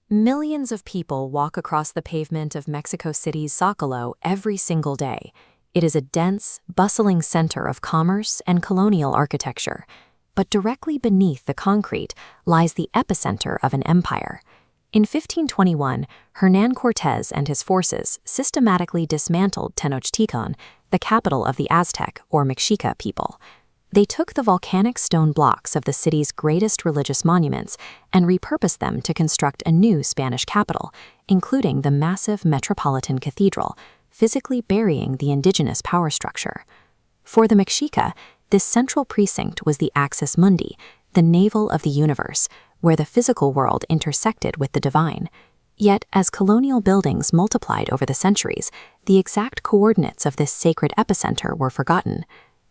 Millions of people walk across the pavement of Mexico City's Zocalo every single day. It is a dense, bustling center of commerce and colonial architecture. But directly beneath the concrete lies the epicenter of an empire. In 1521, Hernán Cortés and his forces systematically dismantled Tenochtitlan, the capital of the Aztec or Mexica people. They took the volcanic stone blocks of the city's greatest religious monuments and repurposed them to construct a new Spanish capital, including the massive metropolitan cathedral, physically burying the indigenous power structure. For the Mexica, this central precinct was the axis mundi, the navel of the universe, where the physical world intersected with the divine. Yet, as colonial buildings multiplied over the centuries, the exact coordinates of this sacred epicenter were forgotten.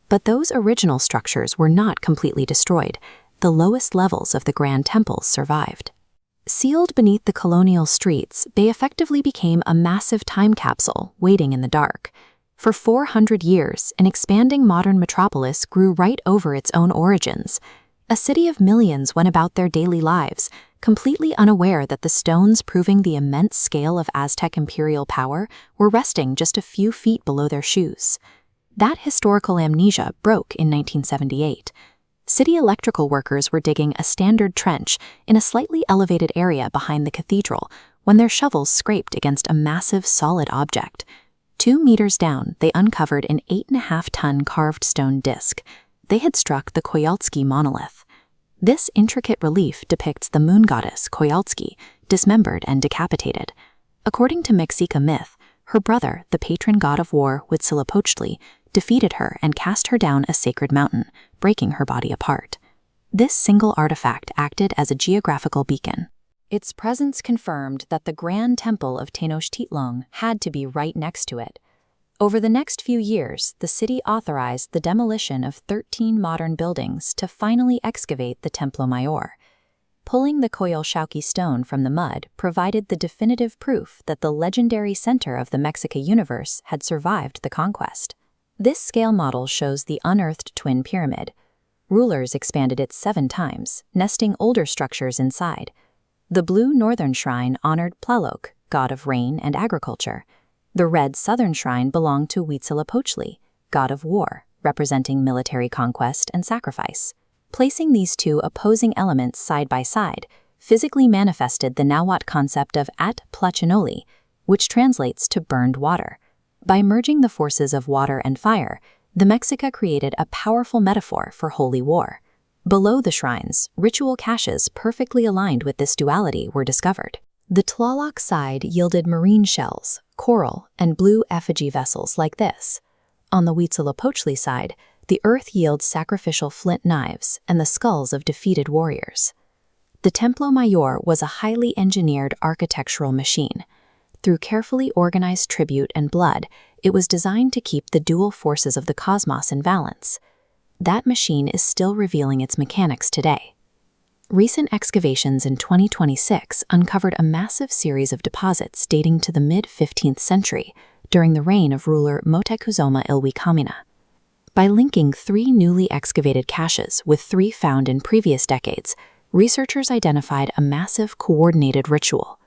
But those original structures were not completely destroyed. The lowest levels of the Grand Temples survived. Sealed beneath the colonial streets, they effectively became a massive time capsule waiting in the dark. For 400 years, an expanding modern metropolis grew right over its own origins. A city of millions went about their daily lives, completely unaware that the stones proving the immense scale of Aztec imperial power were resting just a few feet below their shoes. That historical amnesia broke in 1978. City electrical workers were digging a standard trench in a slightly elevated area behind the cathedral when their shovels scraped against a massive solid object. 2 meters down, they uncovered an 8.5-ton carved stone disc. They had struck the Coyolxauhqui monolith. This intricate relief depicts the moon goddess Coyolxauhqui, dismembered and decapitated. According to Mexica myth, her brother, the patron god of war Huitzilopochtli, defeated her and cast her down a sacred mountain, breaking her body apart. This single artifact acted as a geographical beacon. Its presence confirmed that the Grand Temple of Tenochtitlan had to be right next to it. Over the next few years, the city authorized the demolition of 13 modern buildings to finally excavate the Templo Mayor. Pulling the Coyolxauhqui Stone from the mud provided the definitive proof that the legendary center of the Mexica universe had survived the conquest. This scale model shows the unearthed twin pyramid. Rulers expanded it 7 times, nesting older structures inside. The blue northern shrine honored Tlaloc, god of rain and agriculture. The red southern shrine belonged to Huitzilopochtli, god of war, representing military conquest and sacrifice. Placing these two opposing elements side by side physically manifested the Nahuatl concept of at Tlachinoli, which translates to burned water. By merging the forces of water and fire, the Mexica created a powerful metaphor for holy war. Below the shrines, ritual caches perfectly aligned with this duality were discovered. The Tlaloc side yielded marine shells, coral, and blue effigy vessels like this. On the Huitzilopochtli side, the earth yields sacrificial flint knives and the skulls of defeated warriors. The Templo Mayor was a highly engineered architectural machine. Through carefully organized tribute and blood, it was designed to keep the dual forces of the cosmos in balance. That machine is still revealing its mechanics today. Recent excavations in 2026 uncovered a massive series of deposits dating to the mid-15th century during the reign of ruler Moctezuma Ilhuicamina. By linking 3 newly excavated caches with 3 found in previous decades, researchers identified a massive coordinated ritual.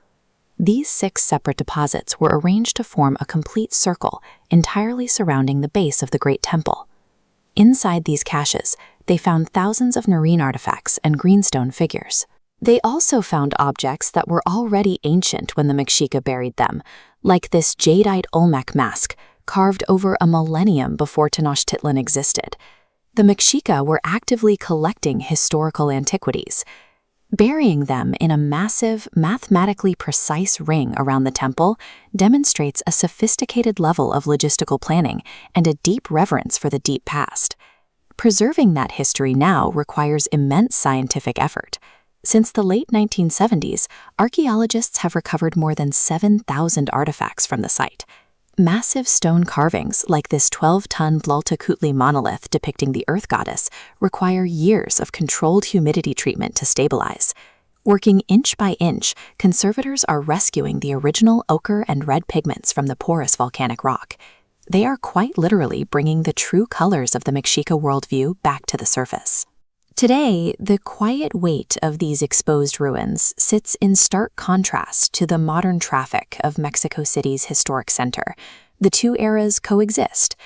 These 6 separate deposits were arranged to form a complete circle entirely surrounding the base of the Great Temple. Inside these caches, they found thousands of marine artifacts and greenstone figures. They also found objects that were already ancient when the Mexica buried them, like this jadeite Olmec mask, carved over a millennium before Tenochtitlan existed. The Mexica were actively collecting historical antiquities. Burying them in a massive, mathematically precise ring around the temple demonstrates a sophisticated level of logistical planning and a deep reverence for the deep past. Preserving that history now requires immense scientific effort. Since the late 1970s, archaeologists have recovered more than 7,000 artifacts from the site. Massive stone carvings, like this 12-ton Tlaloc monolith depicting the earth goddess, require years of controlled humidity treatment to stabilize. Working inch by inch, conservators are rescuing the original ochre and red pigments from the porous volcanic rock. They are quite literally bringing the true colors of the Mexica worldview back to the surface. Today, the quiet weight of these exposed ruins sits in stark contrast to the modern traffic of Mexico City's historic center. The two eras coexist.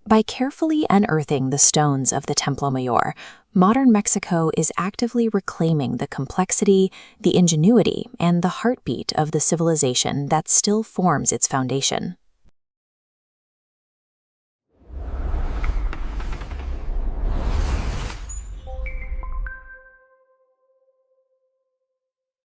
By carefully unearthing the stones of the Templo Mayor, modern Mexico is actively reclaiming the complexity, the ingenuity, and the heartbeat of the civilization that still forms its foundation.